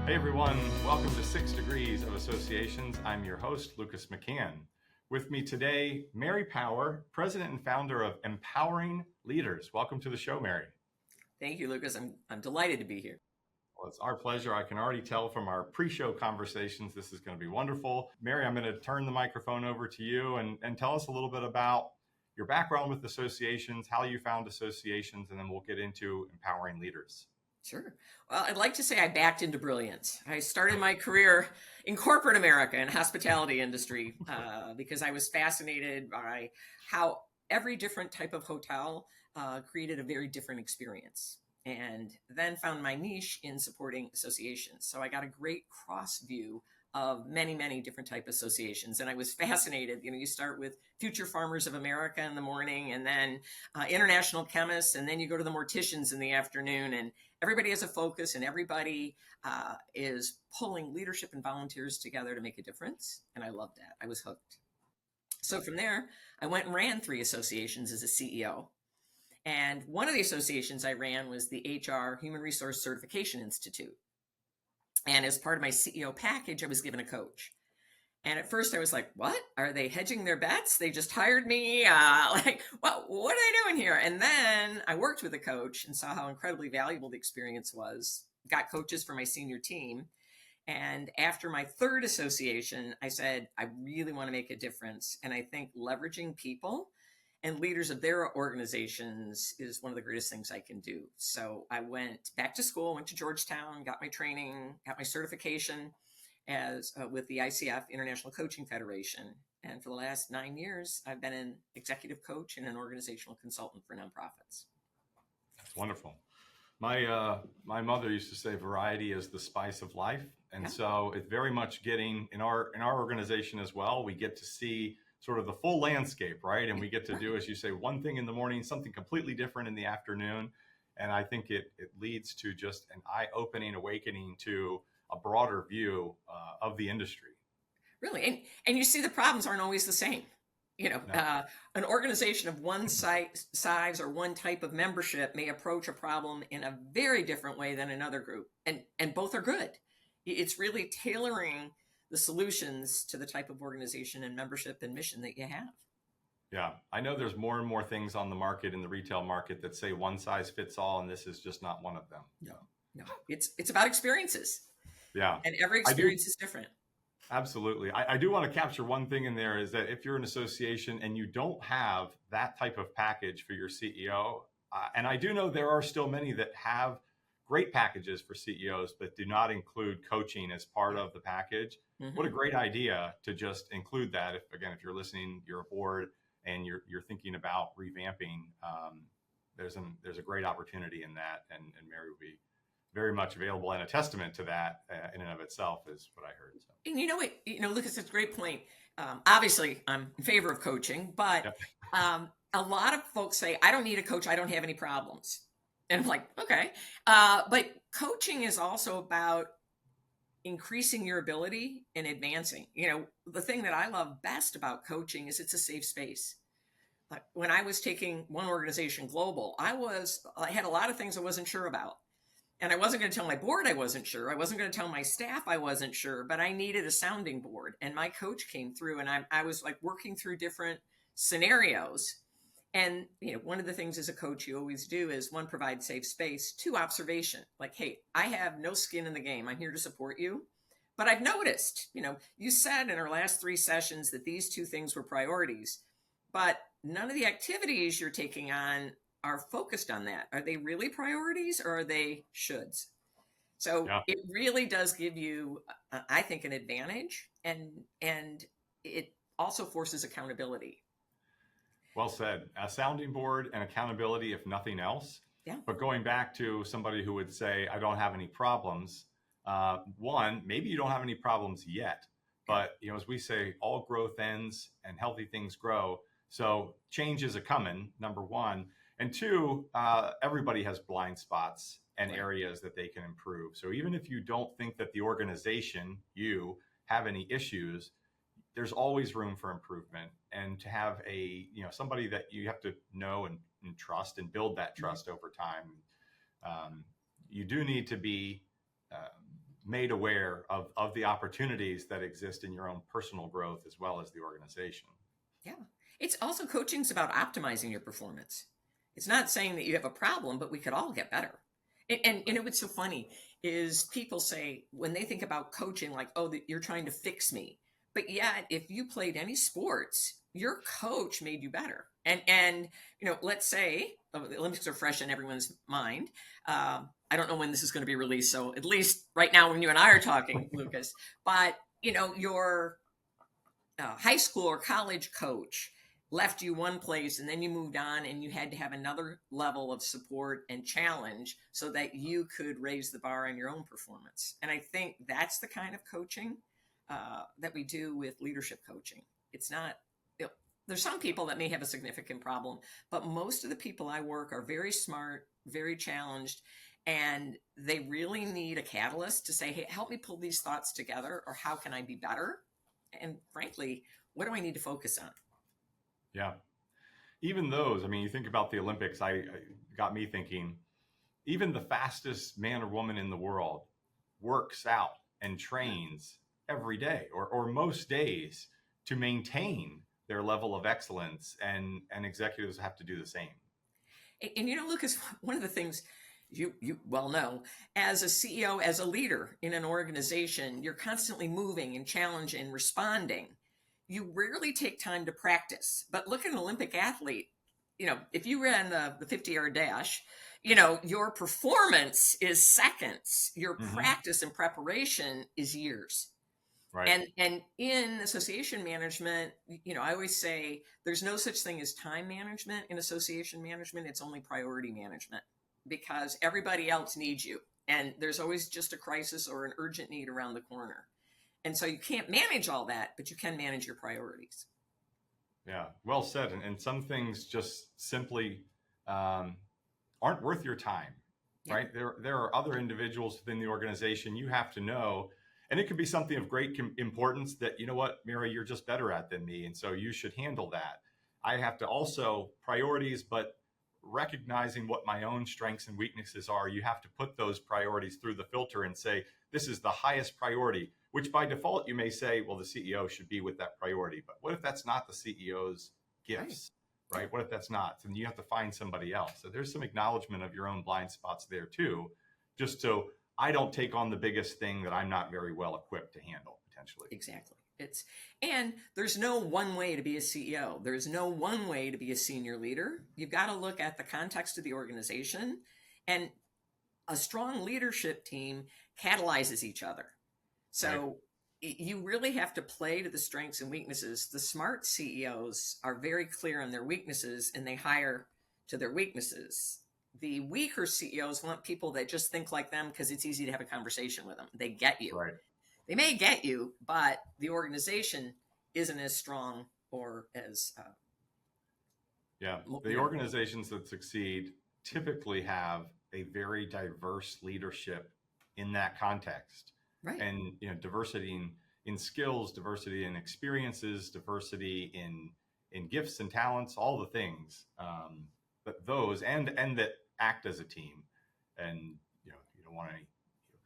Hey everyone, welcome to 6 Degrees of Associations. I'm your host, Lucas McCann. With me today, Mary Power, President and founder of Empowering Leaders. Welcome to the show, Mary. Thank you, Lucas. I'm delighted to be here. Well, it's our pleasure. I can already tell from our pre-show conversations, this is going to be wonderful. Mary, I'm going to turn the microphone over to you and tell us a little bit about your background with associations, how you found associations, and then we'll get into empowering leaders. Sure. Well, I'd like to say I backed into brilliance. I started my career in corporate America and hospitality industry because I was fascinated by how every different type of hotel created a very different experience, and then found my niche in supporting associations. So I got a great cross view of many, many different type associations. And I was fascinated. You start with Future Farmers of America in the morning, and then international chemists, and then you go to the morticians in the afternoon, and everybody has a focus, and everybody is pulling leadership and volunteers together to make a difference. And I loved that. I was hooked. So from there, I went and ran 3 associations as a CEO. And one of the associations I ran was the HR Human Resource Certification Institute. And as part of my CEO package, I was given a coach. And at first I was like, what? Are they hedging their bets? They just hired me? What are they doing here? And then I worked with a coach and saw how incredibly valuable the experience was. Got coaches for my senior team. And after my 3rd association, I said, I really want to make a difference. And I think leveraging people and leaders of their organizations is one of the greatest things I can do. So I went back to school, went to Georgetown, got my training, got my certification as with the ICF, International Coaching Federation. And for the last 9 years, I've been an executive coach and an organizational consultant for nonprofits. That's wonderful. My mother used to say variety is the spice of life. And so it's very much getting in our organization as well. We get to see sort of the full landscape, right? And we get to do, as you say, one thing in the morning, something completely different in the afternoon. And I think it leads to just an eye-opening awakening to a broader view of the industry. Really, and you see the problems aren't always the same. No. An organization of one size or one type of membership may approach a problem in a very different way than another group, and both are good. It's really tailoring the solutions to the type of organization and membership and mission that you have. Yeah, I know there's more and more things on the market, in the retail market, that say one size fits all, and this is just not one of them. No, it's about experiences. Yeah, and every experience is different. Absolutely. I do want to capture one thing in there, is that if you're an association and you don't have that type of package for your CEO, and I do know there are still many that have great packages for CEOs, but do not include coaching as part of the package. Mm-hmm. What a great idea to just include that. If you're listening, you're a board and you're thinking about revamping, there's a great opportunity in that, and Mary will be very much available, and a testament to that in and of itself is what I heard. So. And you know what, Lucas, that's a great point. Obviously, I'm in favor of coaching, but a lot of folks say, I don't need a coach, I don't have any problems. And I'm like, okay. But coaching is also about increasing your ability and advancing. The thing that I love best about coaching is it's a safe space. When I was taking one organization global, I had a lot of things I wasn't sure about. And I wasn't going to tell my board I wasn't sure. I wasn't going to tell my staff I wasn't sure, but I needed a sounding board. And my coach came through, and I was like working through different scenarios. And one of the things as a coach you always do is, 1, provide safe space, 2, observation. Like, hey, I have no skin in the game. I'm here to support you. But I've noticed, you said in our last 3 sessions that these 2 things were priorities, but none of the activities you're taking on are focused on that. Are they really priorities, or are they shoulds? So It really does give you, I think, an advantage, and it also forces accountability. Well said. A sounding board and accountability, if nothing else. Yeah. But going back to somebody who would say, I don't have any problems. 1, maybe you don't have any problems yet, but as we say, all growth ends and healthy things grow. So change is a coming, number 1. And 2, everybody has blind spots and areas that they can improve. So even if you don't think that the organization, you, have any issues, there's always room for improvement. And to have somebody that you have to know and trust and build that trust over time, you do need to be made aware of the opportunities that exist in your own personal growth as well as the organization. Yeah. It's also coaching's about optimizing your performance. It's not saying that you have a problem, but we could all get better. And you know what's so funny is people say when they think about coaching, like, oh, that you're trying to fix me. But yet, if you played any sports, your coach made you better. And you know, let's say the Olympics are fresh in everyone's mind. I don't know when this is going to be released, so at least right now when you and I are talking, Lucas. But you know, your high school or college coach left you one place and then you moved on and you had to have another level of support and challenge so that you could raise the bar on your own performance. And I think that's the kind of coaching that we do with leadership coaching. It's not, you know, there's some people that may have a significant problem, but most of the people I work are very smart, very challenged, and they really need a catalyst to say, hey, help me pull these thoughts together, or how can I be better? And frankly, what do I need to focus on? Yeah. Even those, I mean, you think about the Olympics, I got me thinking, even the fastest man or woman in the world works out and trains every day or most days to maintain their level of excellence, and executives have to do the same. And you know, Lucas, one of the things you well know, as a CEO, as a leader in an organization, you're constantly moving and challenging and responding. You rarely take time to practice. But look at an Olympic athlete. You know, if you ran the 50-yard dash, you know, your performance is seconds. Your practice and preparation is years. Right. And in association management, you know, I always say there's no such thing as time management in association management. It's only priority management, because everybody else needs you. And there's always just a crisis or an urgent need around the corner. And so you can't manage all that, but you can manage your priorities. Yeah, well said. And some things just simply aren't worth your time, right? There are other individuals within the organization you have to know, and it could be something of great importance that, you know what, Mira, you're just better at than me, and so you should handle that. I have to also priorities, but recognizing what my own strengths and weaknesses are, you have to put those priorities through the filter and say, this is the highest priority, which by default you may say, well, the CEO should be with that priority. But what if that's not the CEO's gifts, right? What if that's not? Then you have to find somebody else. So there's some acknowledgement of your own blind spots there too, just so I don't take on the biggest thing that I'm not very well equipped to handle potentially. Exactly. And there's no one way to be a CEO. There's no one way to be a senior leader. You've got to look at the context of the organization, and a strong leadership team catalyzes each other. So you really have to play to the strengths and weaknesses. The smart CEOs are very clear on their weaknesses and they hire to their weaknesses. The weaker CEOs want people that just think like them because it's easy to have a conversation with them. They get you. Right. They may get you, but the organization isn't as strong or as the organizations that succeed typically have a very diverse leadership in that context. Right. And you know, diversity in skills, diversity in experiences, diversity in gifts and talents, all the things, but those and that act as a team. And you know, you don't want any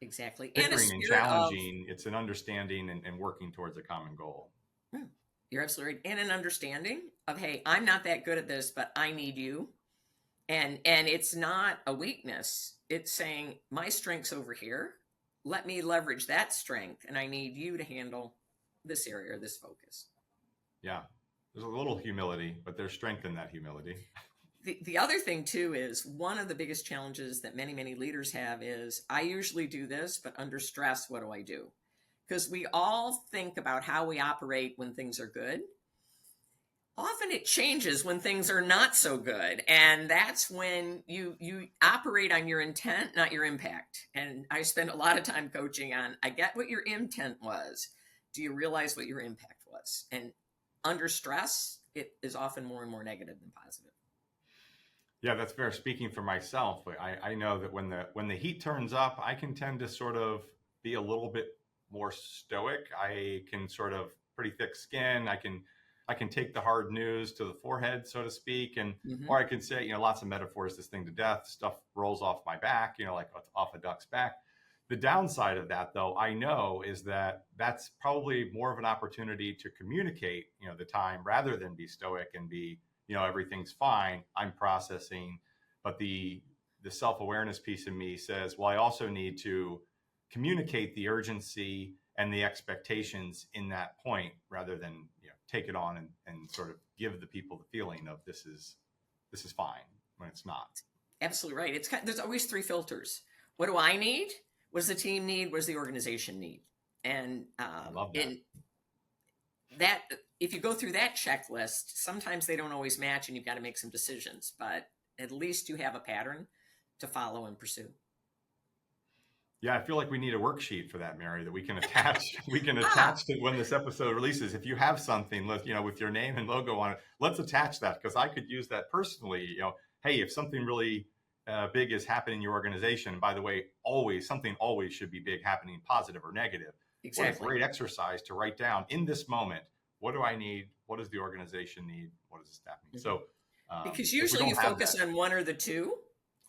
exactly bickering and challenging. It's an understanding and working towards a common goal. You're absolutely right. And an understanding of, hey, I'm not that good at this, but I need you. And it's not a weakness. It's saying my strength's over here. Let me leverage that strength, and I need you to handle this area or this focus. Yeah, there's a little humility, but there's strength in that humility. The other thing too is one of the biggest challenges that many leaders have is, I usually do this, but under stress, what do I do? Because we all think about how we operate when things are good. Often it changes when things are not so good. And that's when you operate on your intent, not your impact. And I spend a lot of time coaching on, I get what your intent was. Do you realize what your impact was? And under stress, it is often more and more negative than positive. Yeah, that's fair. Speaking for myself, I know that when the heat turns up, I can tend to sort of be a little bit more stoic. I can sort of pretty thick skin. I can take the hard news to the forehead, so to speak. And, or I can say, you know, lots of metaphors, this thing to death, stuff rolls off my back, you know, like off a duck's back. The downside of that, though, I know, is that that's probably more of an opportunity to communicate, the time, rather than be stoic and be, everything's fine, I'm processing. But the self-awareness piece of me says, well, I also need to communicate the urgency and the expectations in that point, rather than, take it on and sort of give the people the feeling of this is fine when it's not. Absolutely right. There's always three filters. What do I need? What does the team need? What does the organization need? And I love that. that if you go through that checklist, sometimes they don't always match, and you've got to make some decisions. But at least you have a pattern to follow and pursue. Yeah, I feel like we need a worksheet for that, Mary, that we can attach. We can attach to when this episode releases. If you have something, with your name and logo on it, let's attach that, because I could use that personally. Hey, if something really big is happening in your organization, by the way, something always should be big happening, positive or negative. Exactly. What a great exercise to write down in this moment. What do I need? What does the organization need? What does the staff need? So, because usually you focus on one or the two.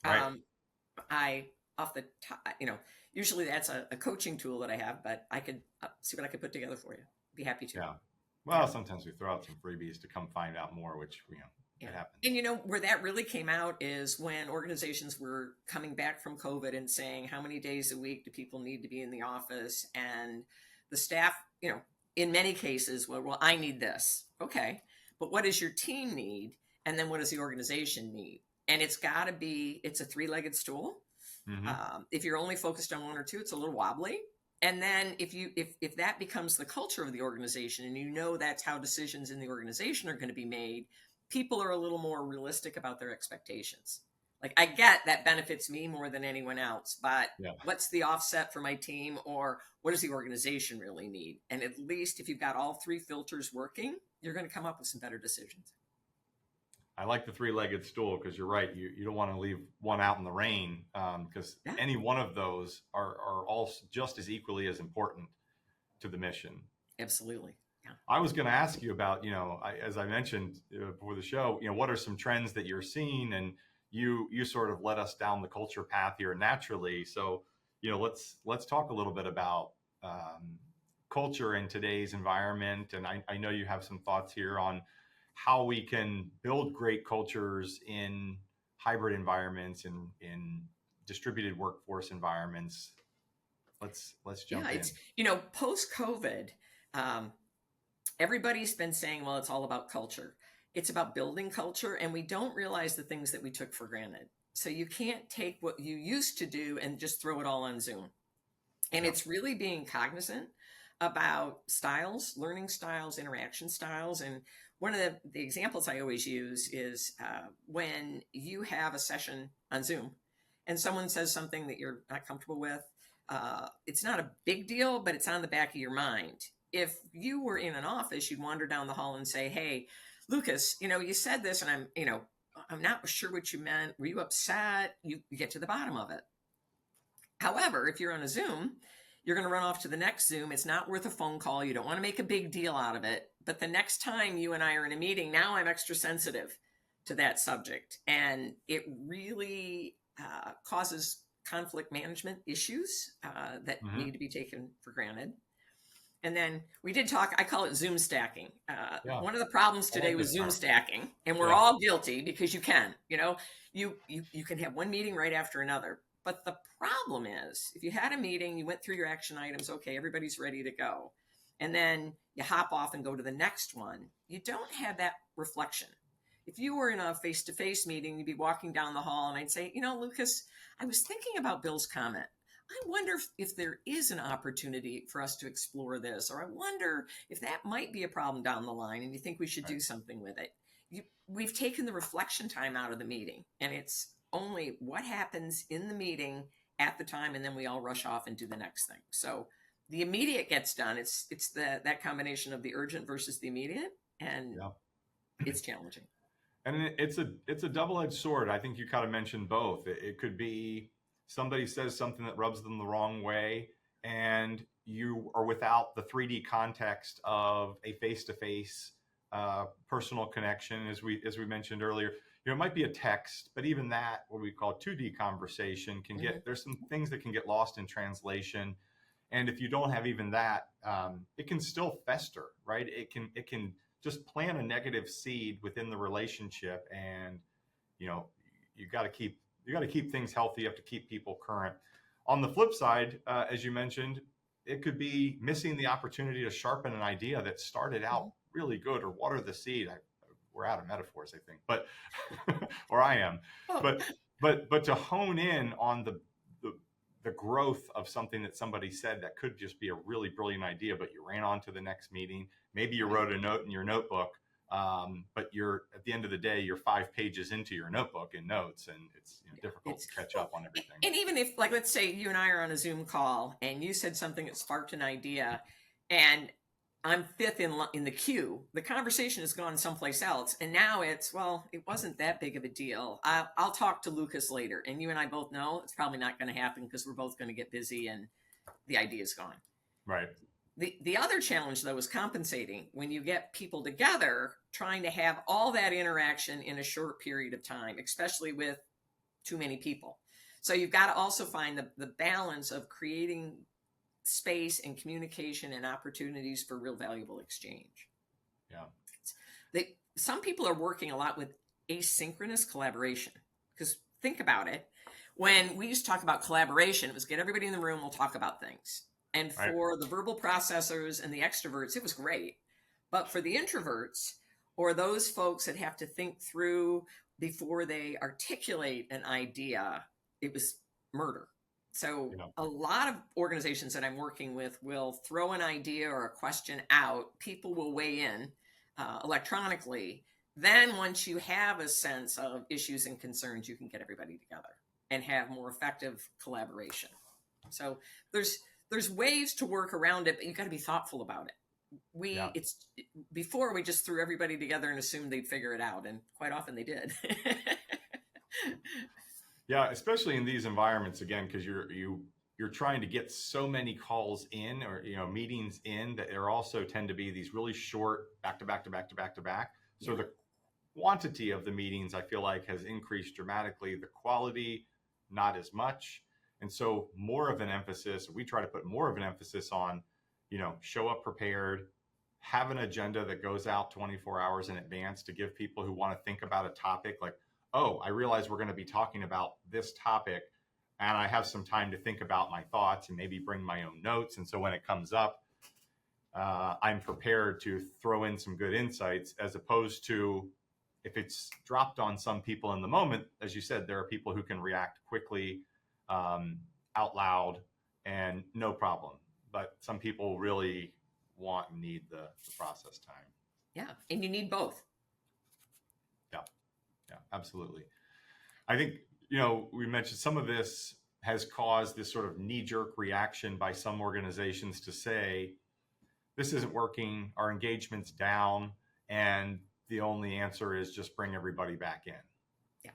Right. Off the top, usually that's a coaching tool that I have, but I could see what I could put together for you. Be happy to. Yeah. Well, sometimes we throw out some freebies to come find out more, which, it happens. And where that really came out is when organizations were coming back from COVID and saying, how many days a week do people need to be in the office? And the staff, in many cases, well, I need this. Okay. But what does your team need? And then what does the organization need? And it's a three-legged stool. Mm-hmm. If you're only focused on one or two, it's a little wobbly. And then if that becomes the culture of the organization, and that's how decisions in the organization are going to be made, people are a little more realistic about their expectations. Like, I get that benefits me more than anyone else, but what's the offset for my team, or what does the organization really need? And at least if you've got all three filters working, you're going to come up with some better decisions. I like the three-legged stool, because you're right. You don't want to leave one out in the rain, because any one of those are all just as equally as important to the mission. Absolutely. Yeah. I was going to ask you about, as I mentioned before the show, what are some trends that you're seeing? And you sort of led us down the culture path here naturally. So, let's talk a little bit about culture in today's environment. And I know you have some thoughts here on how we can build great cultures in hybrid environments and in distributed workforce environments. Let's jump in. Post-COVID, everybody's been saying, well, it's all about culture. It's about building culture, and we don't realize the things that we took for granted. So you can't take what you used to do and just throw it all on Zoom. And it's really being cognizant about styles, learning styles, interaction styles. And one of the examples I always use is when you have a session on Zoom and someone says something that you're not comfortable with, it's not a big deal, but it's on the back of your mind. If you were in an office, you'd wander down the hall and say, hey, Lucas, you said this, and I'm not sure what you meant. Were you upset? You get to the bottom of it. However, if you're on a Zoom, you're going to run off to the next Zoom. It's not worth a phone call. You don't want to make a big deal out of it. But the next time you and I are in a meeting, now I'm extra sensitive to that subject. And it really causes conflict management issues that need to be taken for granted. And then we did talk, I call it Zoom stacking. One of the problems today was Zoom stacking, and we're all guilty, because you can, you can have one meeting right after another. But the problem is, if you had a meeting, you went through your action items, okay, everybody's ready to go, and then you hop off and go to the next one, you don't have that reflection. If you were in a face-to-face meeting, you'd be walking down the hall, and I'd say, Lucas, I was thinking about Bill's comment. I wonder if there is an opportunity for us to explore this, or I wonder if that might be a problem down the line and you think we should do something with it. We've taken the reflection time out of the meeting, and it's only what happens in the meeting at the time, and then we all rush off and do the next thing. So the immediate gets done. It's that combination of the urgent versus the immediate, and it's challenging. And it's a double-edged sword. I think you kind of mentioned both. It could be somebody says something that rubs them the wrong way, and you are without the 3D context of a face-to-face personal connection, as we mentioned earlier. it might be a text, but even that, what we call 2D conversation, can get, there's some things that can get lost in translation. And if you don't have even that, it can still fester, right? It can just plant a negative seed within the relationship, and you got to keep things healthy. You have to keep people current. On the flip side, as you mentioned, it could be missing the opportunity to sharpen an idea that started out really good, or water the seed. We're out of metaphors, I think, but or I am. Oh. But to hone in on the growth of something that somebody said that could just be a really brilliant idea, but you ran on to the next meeting. Maybe you wrote a note in your notebook, but you're, at the end of the day, you're 5 pages into your notebook and notes, and it's difficult to catch up on everything. And even if, like, let's say you and I are on a Zoom call and you said something that sparked an idea, and I'm fifth in the queue, the conversation has gone someplace else, and now it's, well, it wasn't that big of a deal. I'll talk to Lucas later, and you and I both know it's probably not going to happen because we're both going to get busy and the idea is gone. Right. The other challenge, though, is compensating when you get people together, trying to have all that interaction in a short period of time, especially with too many people. So you've got to also find the balance of creating space and communication and opportunities for real valuable exchange. Yeah. Some people are working a lot with asynchronous collaboration, because think about it. When we used to talk about collaboration, it was get everybody in the room, we'll talk about things. And for the verbal processors and the extroverts, it was great. But for the introverts, or those folks that have to think through before they articulate an idea, it was murder. So a lot of organizations that I'm working with will throw an idea or a question out. People will weigh in electronically. Then once you have a sense of issues and concerns, you can get everybody together and have more effective collaboration. So there's ways to work around it, but you've got to be thoughtful about it. It's before we just threw everybody together and assumed they'd figure it out, and quite often they did. Yeah, especially in these environments, again, because you're trying to get so many calls in, or meetings in, that there also tend to be these really short back to back to back to back to back. So the quantity of the meetings, I feel like, has increased dramatically. The quality, not as much. And so more of an emphasis, we try to put more of an emphasis on, show up prepared, have an agenda that goes out 24 hours in advance to give people who want to think about a topic, like, oh, I realize we're going to be talking about this topic, and I have some time to think about my thoughts and maybe bring my own notes. And so when it comes up, I'm prepared to throw in some good insights, as opposed to if it's dropped on some people in the moment. As you said, there are people who can react quickly, out loud, and no problem. But some people really want and need the process time. Yeah, and you need both. Yeah, absolutely. I think, we mentioned some of this has caused this sort of knee-jerk reaction by some organizations to say, this isn't working, our engagement's down, and the only answer is just bring everybody back in. Yeah.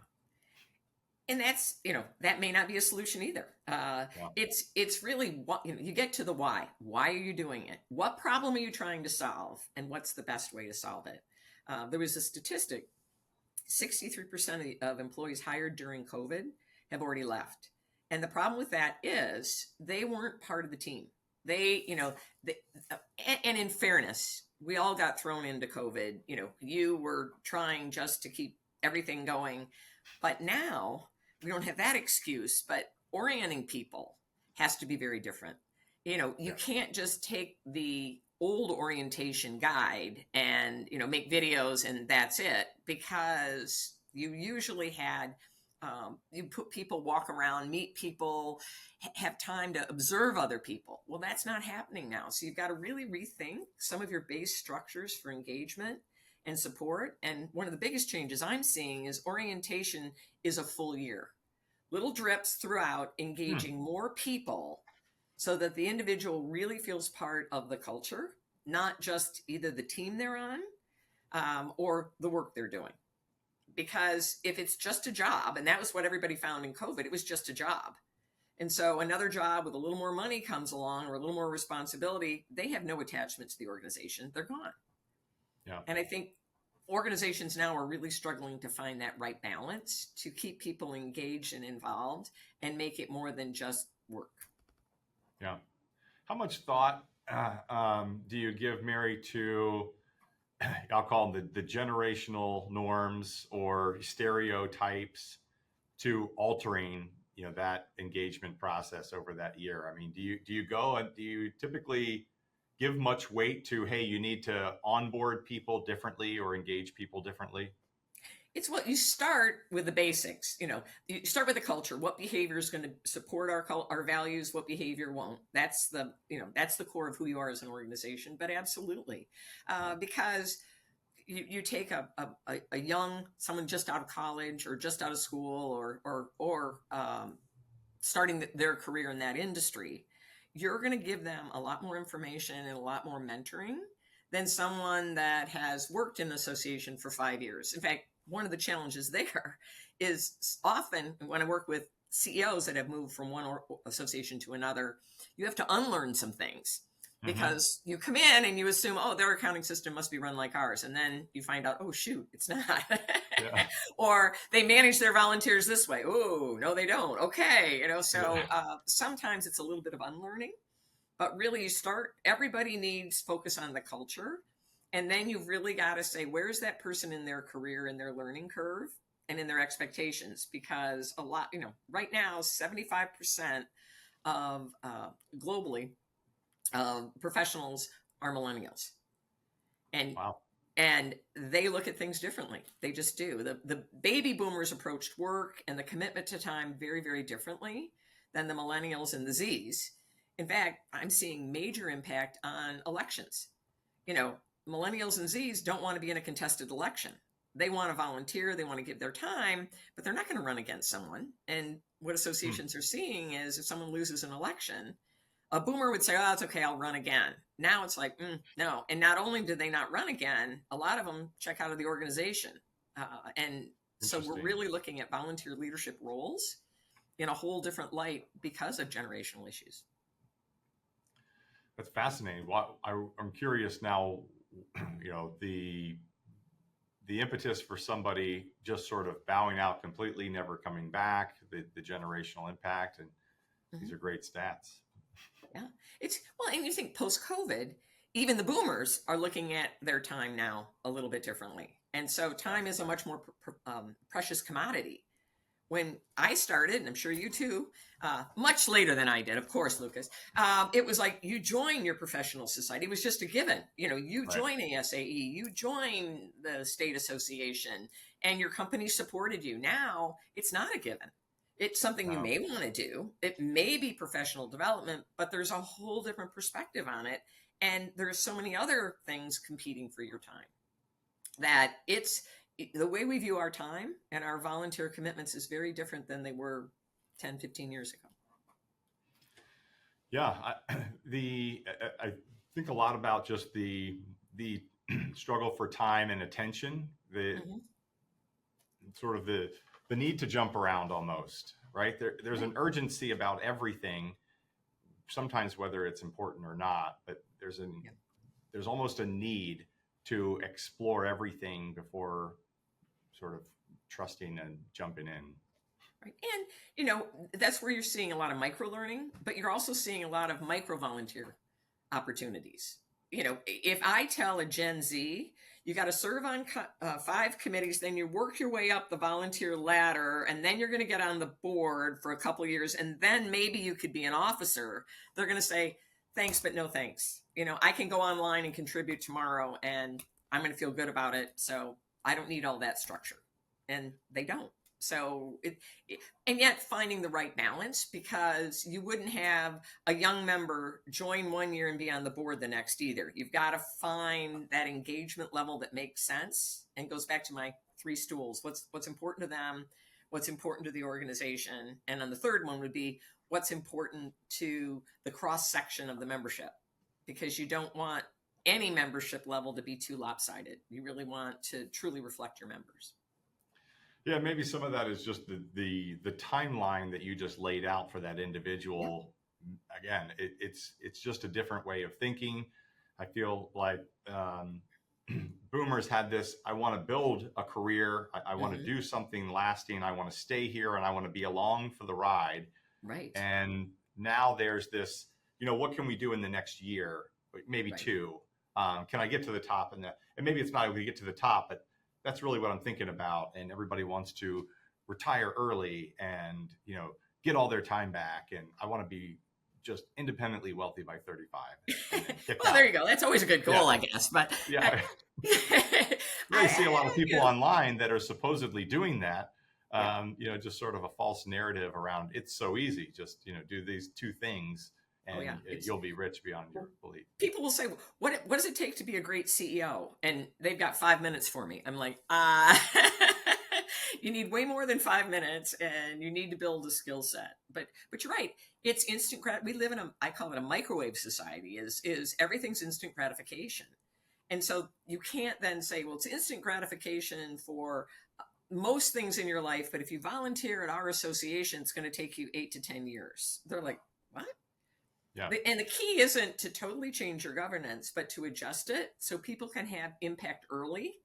And that's, that may not be a solution either. It's really what, you get to the why. Why are you doing it? What problem are you trying to solve? And what's the best way to solve it? There was a statistic, 63% of employees hired during COVID have already left. And the problem with that is they weren't part of the team. And in fairness, we all got thrown into COVID. You were trying just to keep everything going. But now we don't have that excuse, but orienting people has to be very different. You can't just take the old orientation guide and make videos and that's it, because you usually had you put people, walk around, meet people, have time to observe other people. Well, that's not happening now. So you've got to really rethink some of your base structures for engagement and support. And one of the biggest changes I'm seeing is orientation is a full year, little drips throughout, engaging more people, so that the individual really feels part of the culture, not just either the team they're on or the work they're doing. Because if it's just a job, and that was what everybody found in COVID, it was just a job. And so another job with a little more money comes along, or a little more responsibility, they have no attachment to the organization. They're gone. Yeah. And I think organizations now are really struggling to find that right balance to keep people engaged and involved and make it more than just work. Yeah. How much thought do you give, Mary, to, I'll call them the generational norms or stereotypes to altering, that engagement process over that year? I mean, do you go and do you typically give much weight to, hey, you need to onboard people differently or engage people differently? It's what you start with the basics. You start with the culture. What behavior is going to support our values? What behavior won't? That's the core of who you are as an organization. But absolutely, because you take a young someone just out of college or just out of school or starting their career in that industry, you're going to give them a lot more information and a lot more mentoring than someone that has worked in association for 5 years. In fact, one of the challenges there is often when I work with CEOs that have moved from one association to another, you have to unlearn some things because you come in and you assume, oh, their accounting system must be run like ours. And then you find out, oh, shoot, it's not. Yeah. Or they manage their volunteers this way. Oh, no, they don't. Okay. So sometimes it's a little bit of unlearning, but really everybody needs focus on the culture. And then you've really got to say, where's that person in their career, in their learning curve, and in their expectations? Because a lot, right now, 75% of globally professionals are millennials. And Wow. and they look at things differently. They just do. The baby boomers approached work and the commitment to time very, very differently than the millennials and the Zs. In fact, I'm seeing major impact on elections. Millennials and Zs don't want to be in a contested election. They want to volunteer, they want to give their time, but they're not going to run against someone. And what associations are seeing is if someone loses an election, a boomer would say, oh, it's okay, I'll run again. Now it's like, no. And not only do they not run again, a lot of them check out of the organization. And so we're really looking at volunteer leadership roles in a whole different light because of generational issues. That's fascinating. I'm curious now, the impetus for somebody just sort of bowing out completely, never coming back, the generational impact, and these are great stats. Yeah, and you think post-COVID, even the boomers are looking at their time now a little bit differently. And so time is a much more precious commodity. When I started, and I'm sure you too, much later than I did, of course, Lucas, it was like you join your professional society. It was just a given. You join ASAE, you join the state association, and your company supported you. Now, it's not a given. It's something you may want to do. It may be professional development, but there's a whole different perspective on it. And there's so many other things competing for your time that the way we view our time and our volunteer commitments is very different than they were 10, 15 years ago. Yeah, I think a lot about just the struggle for time and attention, sort of the need to jump around almost, right? There's an urgency about everything, sometimes whether it's important or not, but there's almost a need to explore everything before sort of trusting and jumping in. Right. And, that's where you're seeing a lot of micro learning, but you're also seeing a lot of micro volunteer opportunities. If I tell a Gen Z, you got to serve on 5 committees, then you work your way up the volunteer ladder, and then you're going to get on the board for a couple of years, and then maybe you could be an officer. They're going to say, thanks, but no thanks. I can go online and contribute tomorrow, and I'm going to feel good about it. So I don't need all that structure. And they don't. So and yet finding the right balance, because you wouldn't have a young member join one year and be on the board the next either. You've got to find that engagement level that makes sense and goes back to my 3 stools. What's important to them, what's important to the organization. And then the third one would be what's important to the cross section of the membership, because you don't want any membership level to be too lopsided. You really want to truly reflect your members. Yeah, maybe some of that is just the timeline that you just laid out for that individual. Yeah. Again, it's just a different way of thinking. I feel like boomers had this, I want to build a career. I want to Hmm. do something lasting. I want to stay here and I want to be along for the ride. Right. And now there's this, what can we do in the next year, maybe Right. two? Can I get to the top? And maybe it's not going to get to the top, but that's really what I'm thinking about. And everybody wants to retire early and, get all their time back. And I want to be just independently wealthy by 35 and then kick Well, out. there you go. That's always a good Yeah. goal, I guess. But Yeah. Really see a lot of people online that are supposedly doing that. Yeah. Just sort of a false narrative around it's so easy. Just, do these two things Oh, and yeah. It's you'll be rich beyond your belief. people will say, what does it take to be a great CEO? And they've got 5 minutes for me. I'm like, you need way more than 5 minutes, and you need to build a skill set. But you're right. It's instant we live in I call it a microwave society. Is everything's instant gratification. And so you can't then say, well, it's instant gratification for most things in your life, but if you volunteer at our association, it's going to take you 8 to 10 years. They're like, what? Yeah. And the key isn't to totally change your governance, but to adjust it so people can have impact early.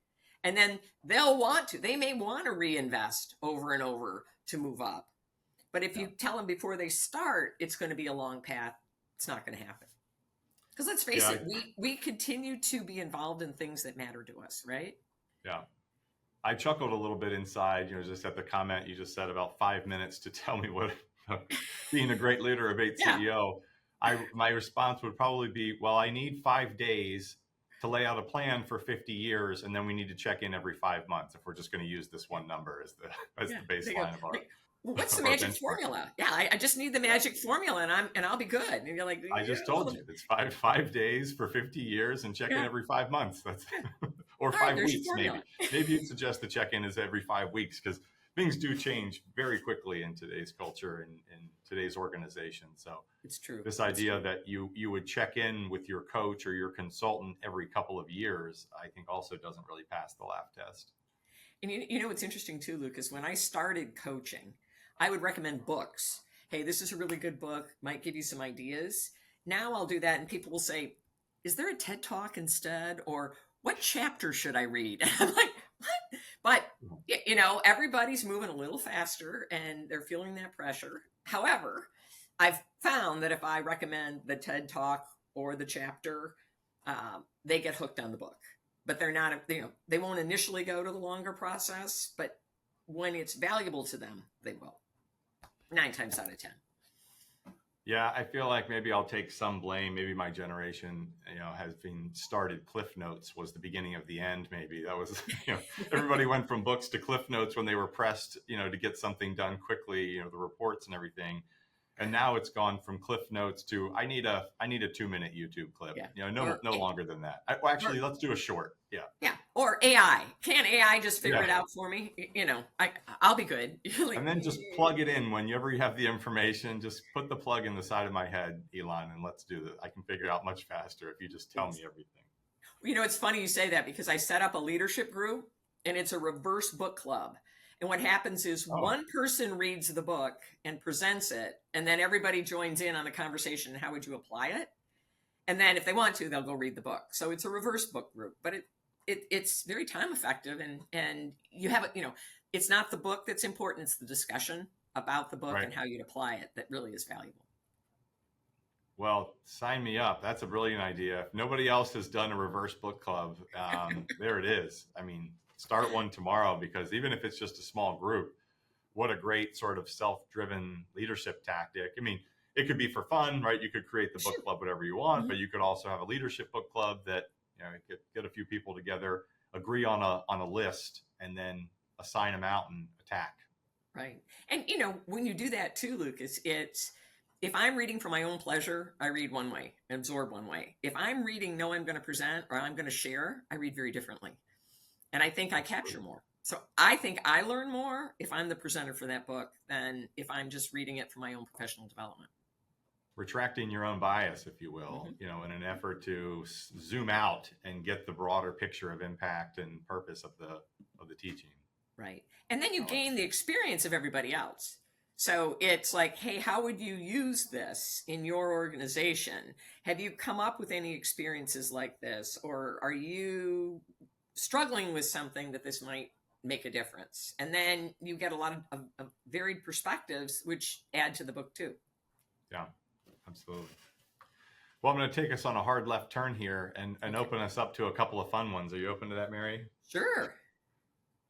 And then they may want to reinvest over and over to move up. But if you tell them before they start, it's going to be a long path, it's not going to happen. Because let's face it, we continue to be involved in things that matter to us, right? Yeah. I chuckled a little bit inside, just at the comment you just said about 5 minutes to tell me what being a great leader, a great CEO. My response would probably be, well, I need 5 days to lay out a plan for 50 years, and then we need to check in every 5 months if we're just going to use this one number as the baseline of our. What's the magic formula? Yeah, I just need the magic formula, and I'll be good. And you're like, I just told you, it's 5 days for 50 years, and check in every 5 months. That's or 5 weeks maybe. Maybe you'd suggest the check-in is every 5 weeks, because things do change very quickly in today's culture and in today's organization. So it's true. This idea that you would check in with your coach or your consultant every couple of years, I think also doesn't really pass the laugh test. And what's interesting too, Lucas, when I started coaching, I would recommend books. Hey, this is a really good book, might give you some ideas. Now I'll do that, and people will say, is there a TED Talk instead? Or what chapter should I read? And I'm like, what? But, everybody's moving a little faster, and they're feeling that pressure. However, I've found that if I recommend the TED Talk or the chapter, they get hooked on the book. But they're not, they won't initially go to the longer process, but when it's valuable to them, they will. 9 times out of 10. Yeah, I feel like maybe I'll take some blame. Maybe my generation, has been started. Cliff Notes was the beginning of the end. Maybe that was, everybody went from books to Cliff Notes when they were pressed, to get something done quickly, the reports and everything. And now it's gone from Cliff Notes to I need a 2-minute YouTube clip. Yeah. No longer than that. Actually, let's do a short. Yeah. Yeah. Or AI. Can AI just figure it out for me? I'll be good. And then just plug it in whenever you have the information. Just put the plug in the side of my head, Elon, and let's do this. I can figure it out much faster if you just tell me everything. It's funny you say that, because I set up a leadership group, and it's a reverse book club. And what happens is one person reads the book and presents it, and then everybody joins in on the conversation. How would you apply it? And then if they want to, they'll go read the book. So it's a reverse book group, but it's very time effective. And you have it's not the book that's important. It's the discussion about the book and how you'd apply it that really is valuable. Well, sign me up. That's a brilliant idea. If nobody else has done a reverse book club, there it is. I mean, start one tomorrow, because even if it's just a small group, what a great sort of self-driven leadership tactic. I mean, it could be for fun, right? You could create the book club, whatever you want, but you could also have a leadership book club that, you could get a few people together, agree on a list, and then assign them out and attack. Right. And, when you do that too, Lucas, it's, if I'm reading for my own pleasure, I read one way, absorb one way. If I'm reading, I'm going to present or I'm going to share, I read very differently. And I think I capture more. So I think I learn more if I'm the presenter for that book than if I'm just reading it for my own professional development. Retracting your own bias, if you will, in an effort to zoom out and get the broader picture of impact and purpose of the teaching. Right. And then you gain the experience of everybody else. So it's like, hey, how would you use this in your organization? Have you come up with any experiences like this? Or are you struggling with something, that this might make a difference. And then you get a lot of varied perspectives, which add to the book too. Yeah, absolutely. Well, I'm going to take us on a hard left turn here and open us up to a couple of fun ones. Are you open to that, Mary? Sure.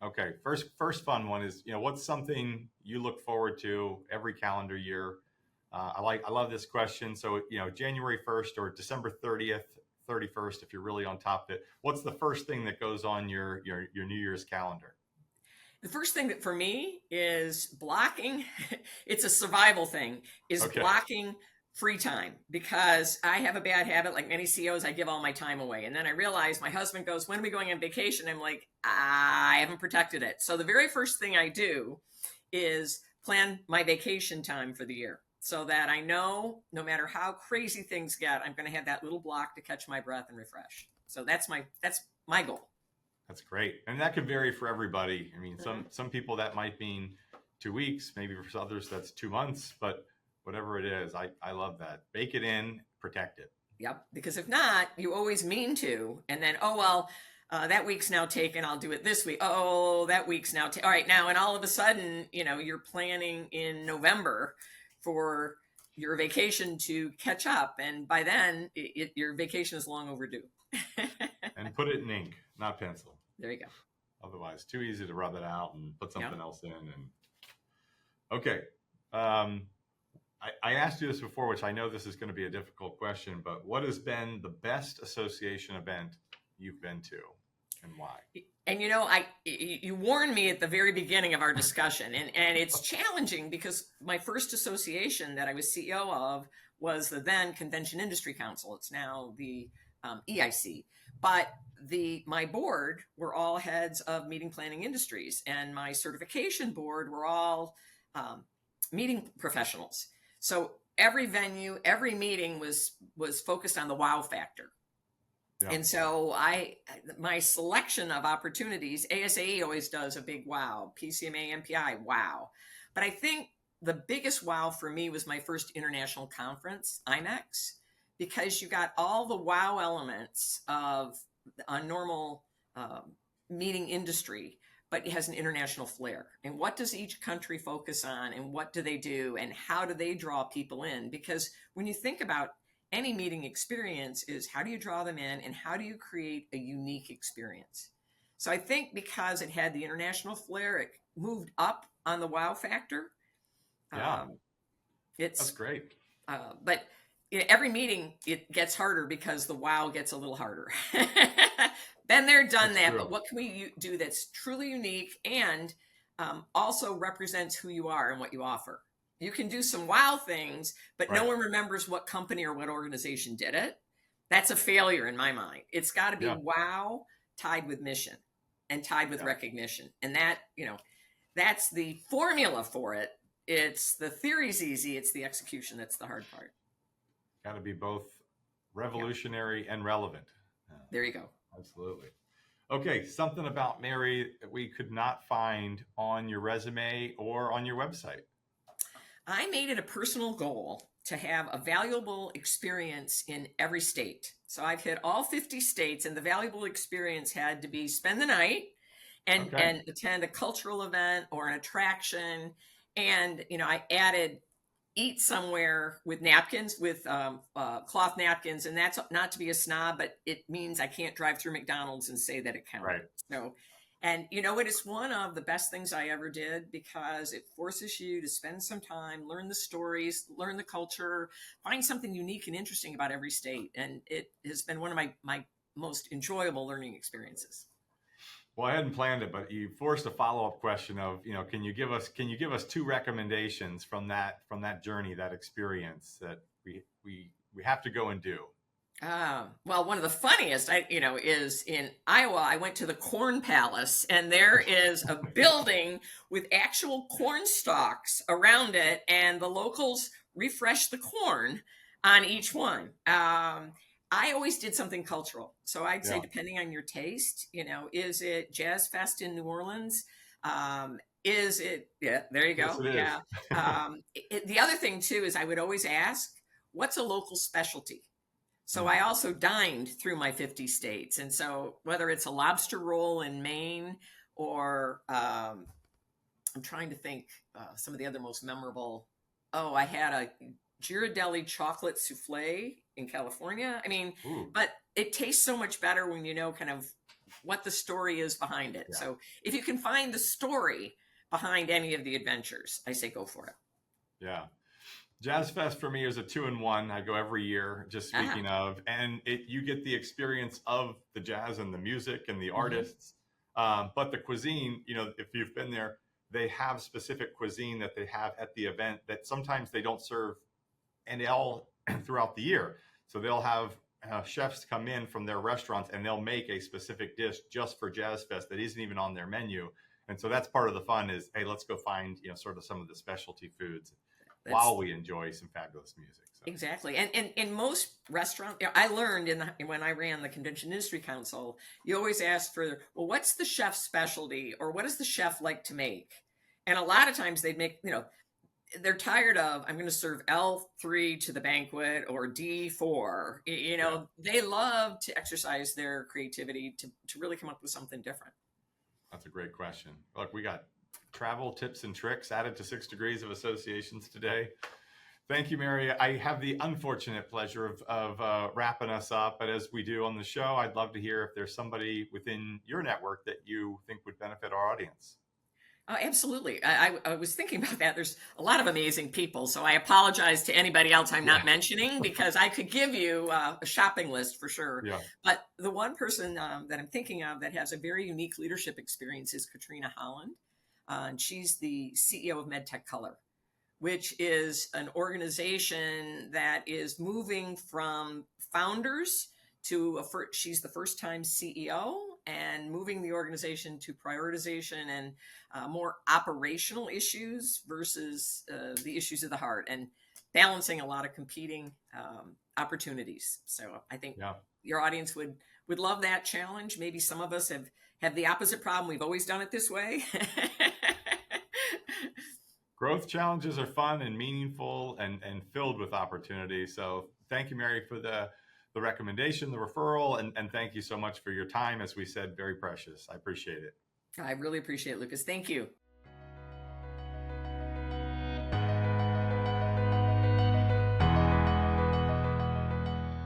Okay. First fun one is, what's something you look forward to every calendar year? I love this question. So, January 1st or December 30th, 31st, if you're really on top of it, what's the first thing that goes on your New Year's calendar? The first thing that for me is blocking. It's a survival thing, is Okay. blocking free time, because I have a bad habit, like many CEOs, I give all my time away. And then I realize my husband goes, when are we going on vacation? I'm like, I haven't protected it. So the very first thing I do is plan my vacation time for the year, so that I know no matter how crazy things get, I'm going to have that little block to catch my breath and refresh. So that's my goal. That's great. And that could vary for everybody. I mean, some people that might mean 2 weeks, maybe for others that's 2 months, but whatever it is, I love that. Bake it in, protect it. Yep. Because if not, you always mean to, and then, that week's now taken, I'll do it this week. Oh, that week's now all right now. And all of a sudden, you're planning in November for your vacation to catch up. And by then your vacation is long overdue. And put it in ink, not pencil. There you go. Otherwise, too easy to rub it out and put something else in. And okay. I asked you this before, which I know this is going to be a difficult question, but what has been the best association event you've been to, and why? And you warned me at the very beginning of our discussion, and it's challenging, because my first association that I was CEO of was the then Convention Industry Council. It's now the EIC. But my board were all heads of meeting planning industries, and my certification board were all meeting professionals. So every venue, every meeting was focused on the wow factor. Yeah. And so my selection of opportunities, ASAE always does a big wow, PCMA, MPI, wow. But I think the biggest wow for me was my first international conference, IMEX, because you got all the wow elements of a normal meeting industry, but it has an international flair. And what does each country focus on, and what do they do, and how do they draw people in? Because when you think about any meeting experience, is how do you draw them in, and how do you create a unique experience? So I think because it had the international flair, it moved up on the wow factor. Yeah, that's great. But every meeting, it gets harder because the wow gets a little harder. Been there, done that. But what can we do that's truly unique and also represents who you are and what you offer? You can do some wow things, but no one remembers what company or what organization did it. That's a failure in my mind. It's got to be wow tied with mission and tied with recognition. And that, that's the formula for it. It's the theory's easy. It's the execution that's the hard part. Got to be both revolutionary and relevant. There you go. Absolutely. Okay, something about Mary that we could not find on your resume or on your website. I made it a personal goal to have a valuable experience in every state. So I've hit all 50 states, and the valuable experience had to be spend the night and attend a cultural event or an attraction. And, I added eat somewhere with napkins, with cloth napkins. And that's not to be a snob, but it means I can't drive through McDonald's and say that it counted. Right. So, and it's one of the best things I ever did, because it forces you to spend some time, learn the stories, learn the culture, find something unique and interesting about every state. And it has been one of my most enjoyable learning experiences. Well, I hadn't planned it, but you forced a follow-up question of, can you give us 2 recommendations from that journey, that experience that we have to go and do? Well, one of the funniest, is in Iowa. I went to the Corn Palace, and there is a building with actual corn stalks around it, and the locals refresh the corn on each one. I always did something cultural. So I'd say, depending on your taste, is it Jazz Fest in New Orleans? Is it, there you go. Yes, the other thing too, is I would always ask, what's a local specialty? So I also dined through my 50 states. And so whether it's a lobster roll in Maine or I'm trying to think some of the other most memorable. Oh, I had a Ghirardelli chocolate souffle in California. I mean, Ooh, but it tastes so much better when you know kind of what the story is behind it. yeah, So if you can find the story behind any of the adventures, I say go for it. yeah. Jazz Fest for me is a 2-in-1. I go every year, just Uh-huh. speaking of, and you get the experience of the jazz and the music and the Hmm. artists. But the cuisine, if you've been there, they have specific cuisine that they have at the event that sometimes they don't serve and all throughout the year. So they'll have chefs come in from their restaurants and they'll make a specific dish just for Jazz Fest that isn't even on their menu. And so that's part of the fun is, hey, let's go find, sort of some of the specialty foods That's while we enjoy some fabulous music. So exactly. And in most restaurants, I learned when I ran the Convention Industry Council, you always ask for, well, what's the chef's specialty or what does the chef like to make? And a lot of times they'd make, they're tired of, I'm going to serve L3 to the banquet or D4. yeah, They love to exercise their creativity to really come up with something different. that's a great question. Look, we got travel tips and tricks added to 6 Degrees of Associations today. Thank you, Mary. I have the unfortunate pleasure of wrapping us up, but as we do on the show, I'd love to hear if there's somebody within your network that you think would benefit our audience. Absolutely. I was thinking about that. There's a lot of amazing people. So I apologize to anybody else I'm Yeah, not mentioning because I could give you a shopping list for sure. yeah, But the one person that I'm thinking of that has a very unique leadership experience is Katrina Holland. And she's the CEO of MedTech Color, which is an organization that is moving from founders to she's the first time CEO and moving the organization to prioritization and more operational issues versus the issues of the heart and balancing a lot of competing opportunities. So I think yeah. your audience would love that challenge. Maybe some of us have the opposite problem. We've always done it this way. Growth challenges are fun and meaningful and filled with opportunity. So thank you, Mary, for the recommendation, the referral, and thank you so much for your time. As we said, very precious. I appreciate it. I really appreciate it, Lucas. Thank you.